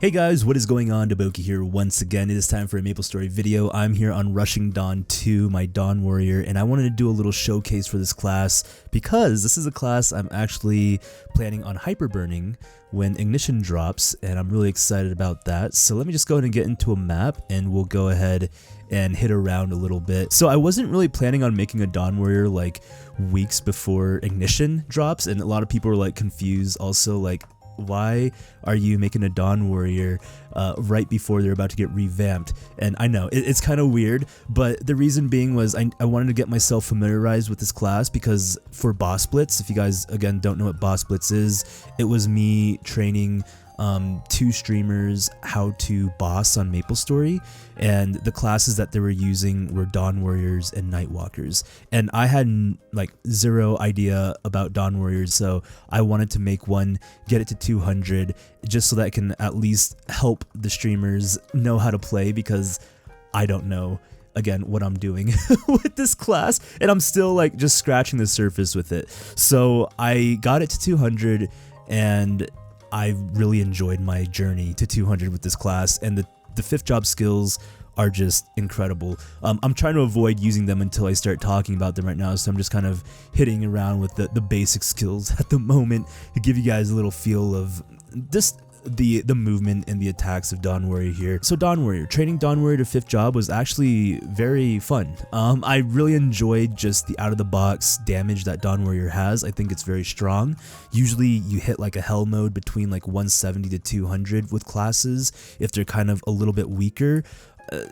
Hey guys, what is going on? DaBoki here once again. It is time for a Maplestory video. I'm here on Rushing Dawn 2, my Dawn Warrior, and I wanted to do a little showcase for this class because this is a class I'm actually planning on hyperburning when Ignition drops, and I'm really excited about that. So let me just go ahead and get into a map and we'll go ahead and hit around a little bit. So I wasn't really planning on making a Dawn Warrior like weeks before Ignition drops, and a lot of people were like confused also, like, why are you making a Dawn Warrior right before they're about to get revamped? And I know it's kind of weird, but the reason being was I wanted to get myself familiarized with this class because for Boss Blitz, if you guys again don't know what Boss Blitz is, it was me training two streamers how to boss on Maplestory, and the classes that they were using were Dawn Warriors and Nightwalkers, and I had like zero idea about Dawn Warriors, so I wanted to make one, get it to 200 just so that I can at least help the streamers know how to play, because I don't know again what I'm doing with this class, and I'm still like just scratching the surface with it. So I got it to 200 and I really enjoyed my journey to 200 with this class, and the 5th job skills are just incredible. I'm trying to avoid using them until I start talking about them right now, so I'm just kind of hitting around with the basic skills at the moment to give you guys a little feel of this the movement and the attacks of Dawn Warrior here. So Dawn Warrior, training Dawn Warrior to 5th job was actually very fun. I really enjoyed just the out of the box damage that Dawn Warrior has. I think it's very strong. Usually you hit like a hell mode between like 170 to 200 with classes if they're kind of a little bit weaker.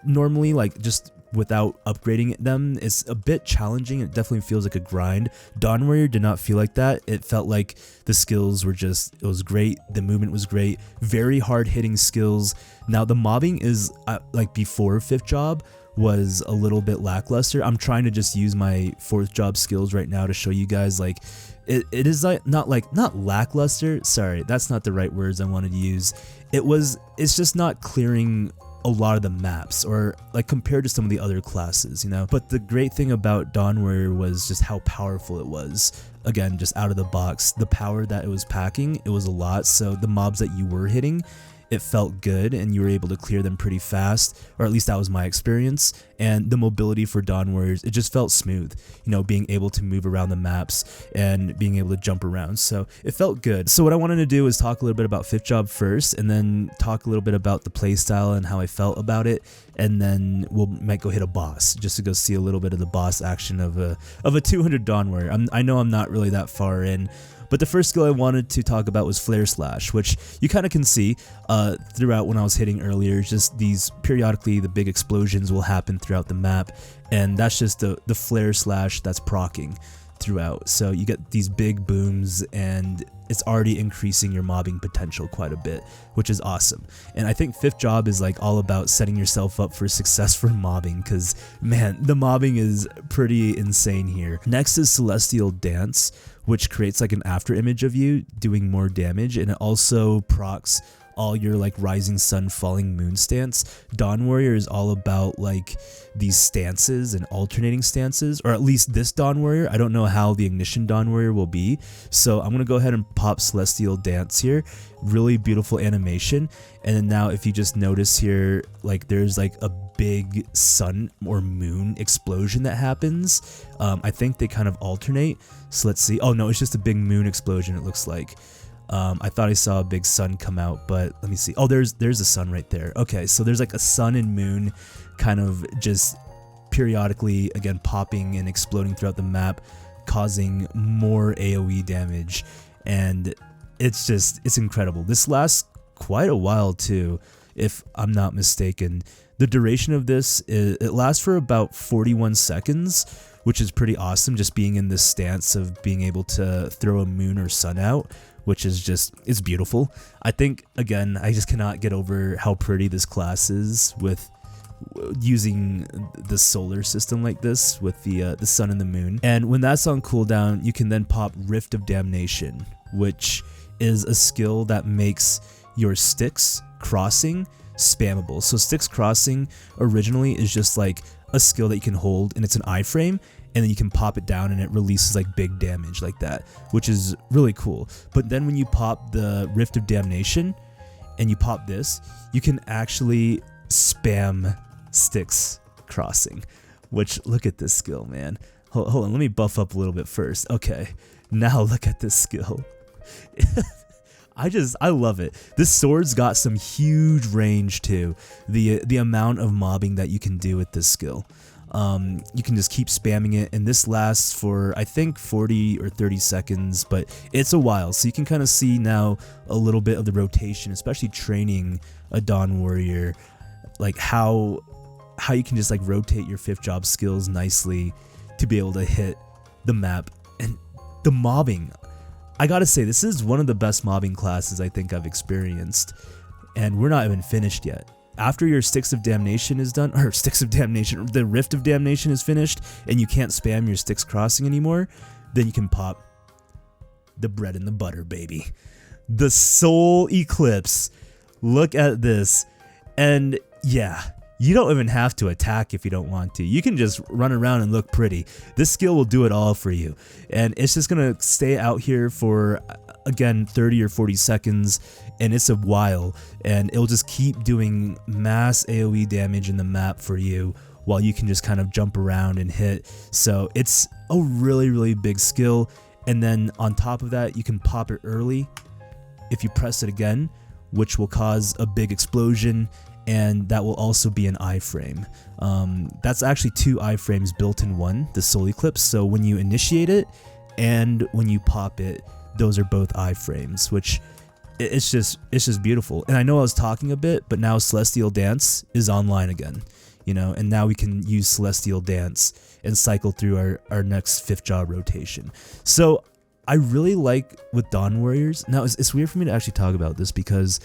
Normally, like just without upgrading them, it's a bit challenging. It definitely feels like a grind. Dawn Warrior did not feel like that. It felt like the skills were just, it was great. The movement was great. Very hard hitting skills. Now the mobbing is like before 5th job was a little bit lackluster. I'm trying to just use my 4th job skills right now to show you guys like it is like not lackluster. Sorry, that's not the right words I wanted to use. It's just not clearing a lot of the maps, or like compared to some of the other classes, you know. But the great thing about Dawn Warrior was just how powerful it was. Again, just out of the box, the power that it was packing, it was a lot. So the mobs that you were hitting, it felt good and you were able to clear them pretty fast, or at least that was my experience. And the mobility for Dawn Warriors, it just felt smooth, you know, being able to move around the maps and being able to jump around. So it felt good. So what I wanted to do is talk a little bit about 5th job first, and then talk a little bit about the playstyle and how I felt about it, and then might go hit a boss just to go see a little bit of the boss action of a 200 Dawn Warrior. I know I'm not really that far in, but the first skill I wanted to talk about was Flare Slash, which you kind of can see throughout when I was hitting earlier. Just these periodically the big explosions will happen throughout the map, and that's just the Flare Slash that's proccing throughout. So you get these big booms, and it's already increasing your mobbing potential quite a bit, which is awesome. And I think 5th job is like all about setting yourself up for success for mobbing, because man, the mobbing is pretty insane here. Next is Celestial Dance, which creates like an after image of you doing more damage, and it also procs all your like rising sun, falling moon stance. Dawn Warrior is all about like these stances and alternating stances, or at least this Dawn Warrior. I don't know how the Ignition Dawn Warrior will be, so I'm gonna go ahead and pop Celestial Dance here. Really beautiful animation. And then now if you just notice here, like there's like a big sun or moon explosion that happens. I think they kind of alternate, so let's see. Oh no, it's just a big moon explosion, it looks like. I thought I saw a big sun come out, but let me see. Oh, there's a sun right there. Okay, so there's like a sun and moon kind of just periodically again popping and exploding throughout the map, causing more AoE damage, and it's incredible. This lasts quite a while too, if I'm not mistaken. The duration of this it lasts for about 41 seconds, which is pretty awesome, just being in this stance of being able to throw a moon or sun out, which is just, it's beautiful. I think, again, I just cannot get over how pretty this class is with using the solar system like this with the sun and the moon. And when that's on cooldown, you can then pop Rift of Damnation, which is a skill that makes your sticks crossing spammable. So sticks crossing originally is just like a skill that you can hold, and it's an iframe, and then you can pop it down and it releases like big damage like that, which is really cool. But then when you pop the Rift of Damnation, and you pop this, you can actually spam sticks crossing, which, look at this skill, man. Hold on, let me buff up a little bit first. Okay, now look at this skill. I love it. This sword's got some huge range too. The amount of mobbing that you can do with this skill. You can just keep spamming it, and this lasts for I think 40 or 30 seconds, but it's a while. So you can kind of see now a little bit of the rotation, especially training a Dawn Warrior, like how you can just like rotate your 5th job skills nicely to be able to hit the map. And the mobbing, I gotta say, this is one of the best mobbing classes I think I've experienced, and we're not even finished yet. After your Sticks of Damnation is done, or Sticks of Damnation, the Rift of Damnation is finished, and you can't spam your Sticks crossing anymore, then you can pop the bread and the butter, baby. The Soul Eclipse. Look at this. And yeah, you don't even have to attack if you don't want to. You can just run around and look pretty. This skill will do it all for you. And it's just going to stay out here for, again, 30 or 40 seconds, and it's a while. And it'll just keep doing mass AoE damage in the map for you while you can just kind of jump around and hit. So it's a really, really big skill. And then on top of that, you can pop it early if you press it again, which will cause a big explosion. And that will also be an iframe. That's actually 2 iframes built in one, the Soul Eclipse. So when you initiate it and when you pop it, those are both iframes, which it's just beautiful. And I know I was talking a bit, but now Celestial Dance is online again, you know, and now we can use Celestial Dance and cycle through our next 5th job rotation. So I really like with Dawn Warriors. Now it's weird for me to actually talk about this because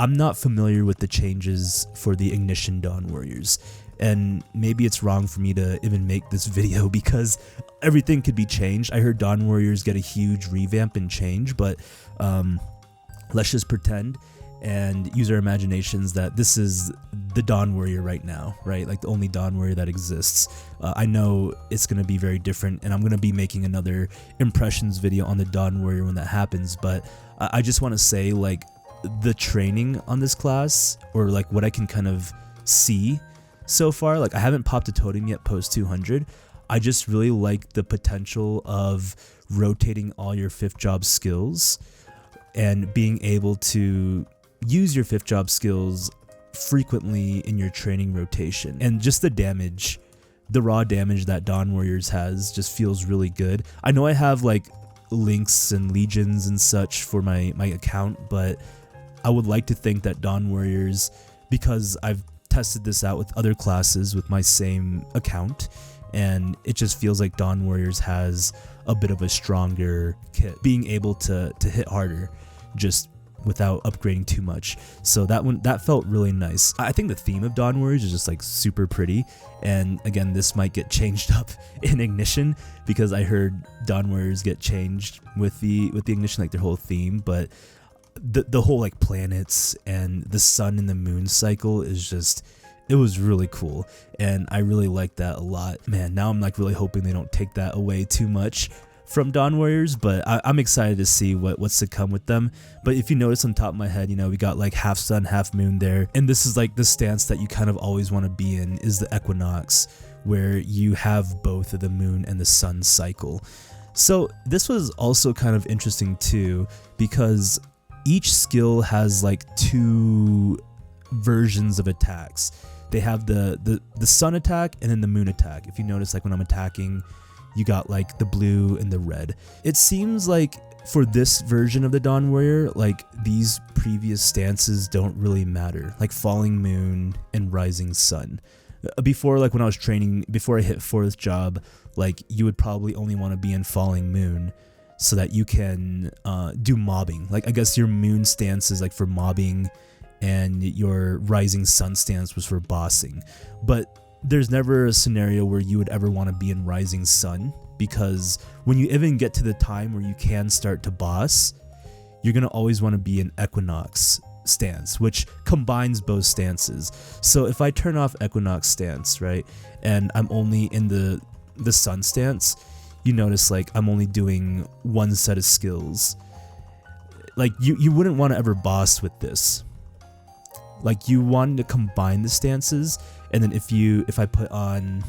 I'm not familiar with the changes for the Ignition Dawn Warriors, and maybe it's wrong for me to even make this video because everything could be changed. I heard Dawn Warriors get a huge revamp and change, but let's just pretend and use our imaginations that this is the Dawn Warrior right now, right? Like the only Dawn Warrior that exists. I know it's going to be very different, and I'm going to be making another impressions video on the Dawn Warrior when that happens, but I just want to say, like, the training on this class, or like what I can kind of see so far, like I haven't popped a totem yet post 200. I just really like the potential of rotating all your 5th job skills and being able to use your 5th job skills frequently in your training rotation. And just the damage, the raw damage that Dawn Warriors has just feels really good. I know I have like links and legions and such for my account, but I would like to think that Dawn Warriors, because I've tested this out with other classes with my same account, and it just feels like Dawn Warriors has a bit of a stronger kit, being able to hit harder just without upgrading too much. So that felt really nice. I think the theme of Dawn Warriors is just like super pretty, and again, this might get changed up in Ignition because I heard Dawn Warriors get changed with the Ignition, like their whole theme, but the whole like planets and the sun and the moon cycle is just, it was really cool, and I really like that a lot. Man, now I'm like really hoping they don't take that away too much from Dawn Warriors, but I'm excited to see what's to come with them. But if you notice on top of my head, you know, we got like half sun, half moon there, and this is like the stance that you kind of always want to be in, is the equinox, where you have both of the moon and the sun cycle. So this was also kind of interesting too, because each skill has like 2 versions of attacks. They have the sun attack and then the moon attack. If you notice, like when I'm attacking, you got like the blue and the red. It seems like for this version of the Dawn Warrior, like these previous stances don't really matter, like falling moon and rising sun. Before, like when I was training, before I hit 4th job, like you would probably only want to be in falling moon so that you can do mobbing. Like I guess your moon stance is like for mobbing, and your rising sun stance was for bossing. But there's never a scenario where you would ever want to be in rising sun, because when you even get to the time where you can start to boss, you're going to always want to be in equinox stance, which combines both stances. So if I turn off equinox stance, right, and I'm only in the sun stance, you notice like I'm only doing 1 set of skills. Like you wouldn't want to ever boss with this, like you want to combine the stances, and then if I put on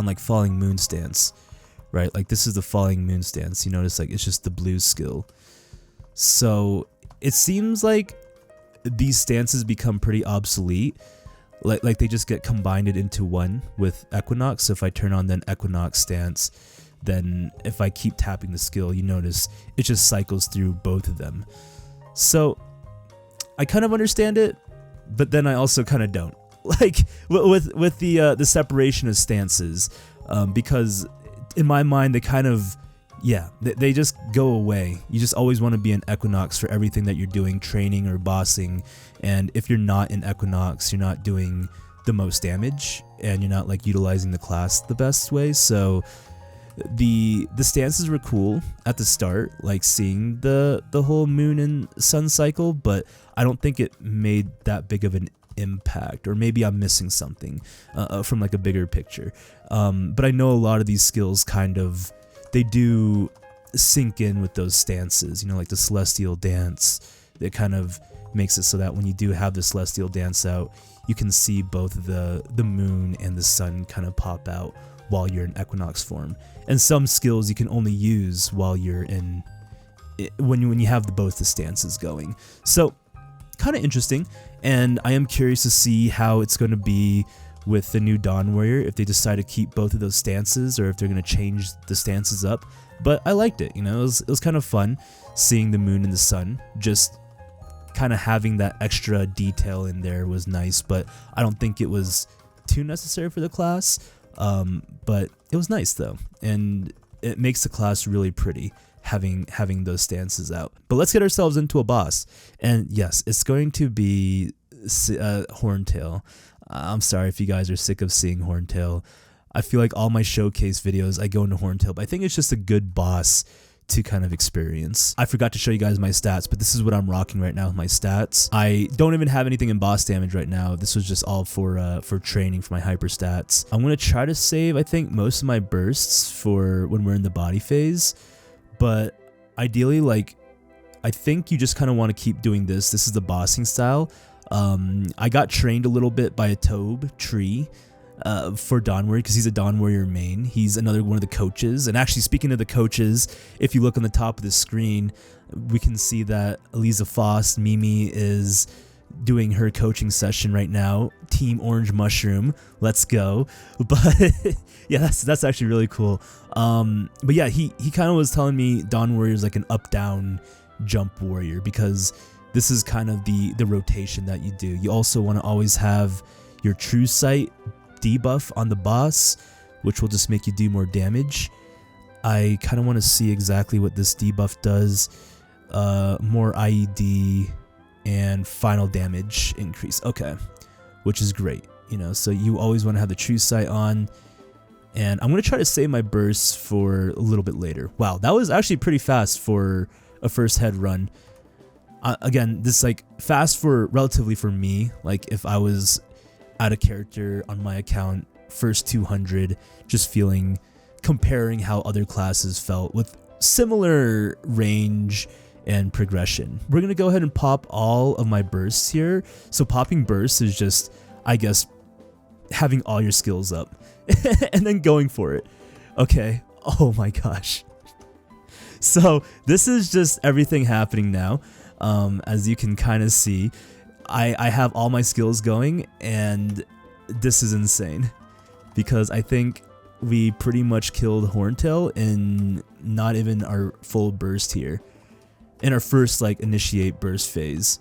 like falling moon stance, right? Like this is the falling moon stance. You notice like it's just the blue skill. So it seems like these stances become pretty obsolete. Like they just get combined into one with Equinox. So if I turn on then Equinox stance, then if I keep tapping the skill, you notice it just cycles through both of them. So I kind of understand it, but then I also kind of don't. Like with the separation of stances, because in my mind they kind of, yeah, they just go away. You just always want to be in Equinox for everything that you're doing, training or bossing. And if you're not in Equinox, you're not doing the most damage, and you're not like utilizing the class the best way. So the stances were cool at the start, like seeing the whole moon and sun cycle, but I don't think it made that big of an impact, or maybe I'm missing something from like a bigger picture. But I know a lot of these skills kind of, they do sink in with those stances, you know, like the celestial dance. It kind of makes it so that when you do have the celestial dance out, you can see both the moon and the sun kind of pop out while you're in Equinox form. And some skills you can only use while you're in, when you have both the stances going. So kind of interesting, and I am curious to see how it's going to be with the new Dawn Warrior, if they decide to keep both of those stances or if they're going to change the stances up. But I liked it, you know, it was kind of fun seeing the moon and the sun. Just kind of having that extra detail in there was nice, but I don't think it was too necessary for the class. But it was nice though, and it makes the class really pretty having those stances out. But let's get ourselves into a boss, and yes, it's going to be Horntail. I'm sorry if you guys are sick of seeing Horntail. I feel like all my showcase videos I go into Horntail, but I think it's just a good boss to kind of experience. I forgot to show you guys my stats, but this is what I'm rocking right now with my stats. I don't even have anything in boss damage right now. This was just all for training for my hyper stats. I'm gonna try to save, I think, most of my bursts for when we're in the body phase, but ideally, like, I think you just kind of want to keep doing this. This is the bossing style. I got trained a little bit by a Tobe tree for Dawn Warrior, because he's a Dawn Warrior main. He's another one of the coaches. And actually, speaking of the coaches, if you look on the top of the screen, we can see that Eliza Foss, Mimi, is doing her coaching session right now. Team Orange Mushroom, let's go. But yeah, that's actually really cool. But yeah, he kind of was telling me Dawn Warrior is like an up-down jump warrior, because this is kind of the rotation that you do. You also want to always have your True Sight debuff on the boss, which will just make you do more damage. I kind of want to see exactly what this debuff does. More IED and final damage increase. Okay, which is great. You know, so you always want to have the True Sight on. And I'm going to try to save my bursts for a little bit later. Wow, that was actually pretty fast for a first head run. Again, this like fast relatively for me. Like if I was out of character on my account, first 200, just comparing how other classes felt with similar range and progression. We're gonna go ahead and pop all of my bursts here. So popping bursts is just, I guess, having all your skills up and then going for it. Okay. Oh my gosh. So this is just everything happening now. As you can kind of see, I have all my skills going, and this is insane, because I think we pretty much killed Horntail in not even our full burst here. In our first like initiate burst phase,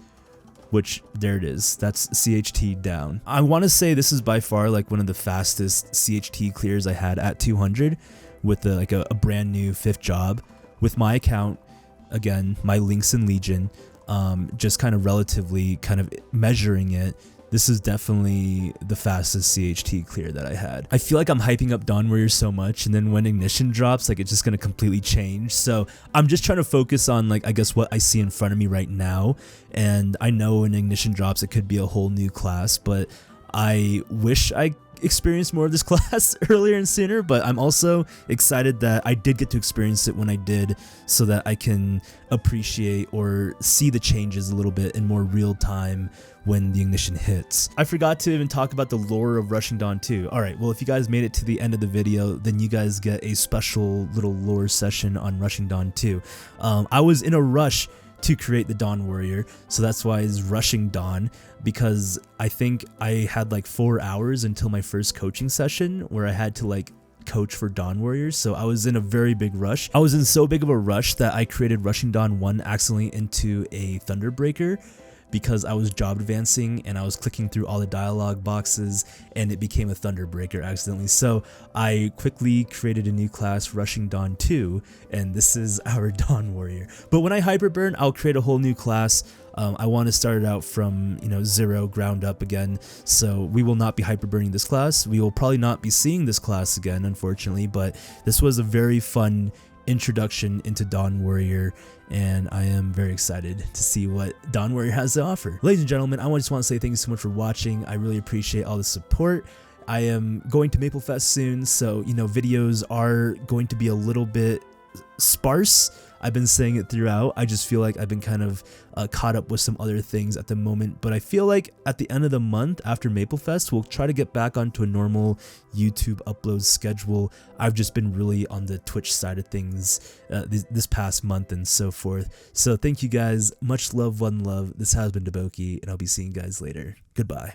which there it is, that's CHT down. I want to say this is by far like one of the fastest CHT clears I had at 200 with a brand new 5th job with my account. Again, my links in Legion, just kind of relatively kind of measuring it, this is definitely the fastest CHT clear that I had. I feel like I'm hyping up Dawn Warrior so much, and then when Ignition drops, like it's just gonna completely change. So I'm just trying to focus on like, I guess, what I see in front of me right now. And I know when Ignition drops, it could be a whole new class, but I wish I experienced more of this class earlier and sooner, but I'm also excited that I did get to experience it when I did, so that I can appreciate or see the changes a little bit in more real time when the ignition hits. I forgot to even talk about the lore of Rushing Dawn 2. Alright, well, if you guys made it to the end of the video, then you guys get a special little lore session on Rushing Dawn 2. I was in a rush to create the Dawn Warrior, so that's why it's Rushing Dawn, because I think I had like 4 hours until my first coaching session where I had to like coach for Dawn Warriors, so I was in a very big rush. I was in so big of a rush that I created Rushing Dawn 1 accidentally into a Thunderbreaker, because I was job advancing and I was clicking through all the dialogue boxes and it became a Thunderbreaker accidentally. So I quickly created a new class, Rushing Dawn 2, and this is our Dawn Warrior. But when I hyperburn, I'll create a whole new class. I want to start it out from, you know, zero, ground up again. So we will not be hyperburning this class. We will probably not be seeing this class again, unfortunately, but this was a very fun introduction into Dawn Warrior, and I am very excited to see what Dawn Warrior has to offer. Ladies and gentlemen, I just want to say thank you so much for watching. I really appreciate all the support. I am going to Maplefest soon, so you know, videos are going to be a little bit sparse. I've been saying it throughout. I just feel like I've been kind of caught up with some other things at the moment, but I feel like at the end of the month after Maplefest, we'll try to get back onto a normal YouTube upload schedule. I've just been really on the Twitch side of things this past month and so forth. So thank you guys. Much love, one love. This has been DaBoki, and I'll be seeing you guys later. Goodbye.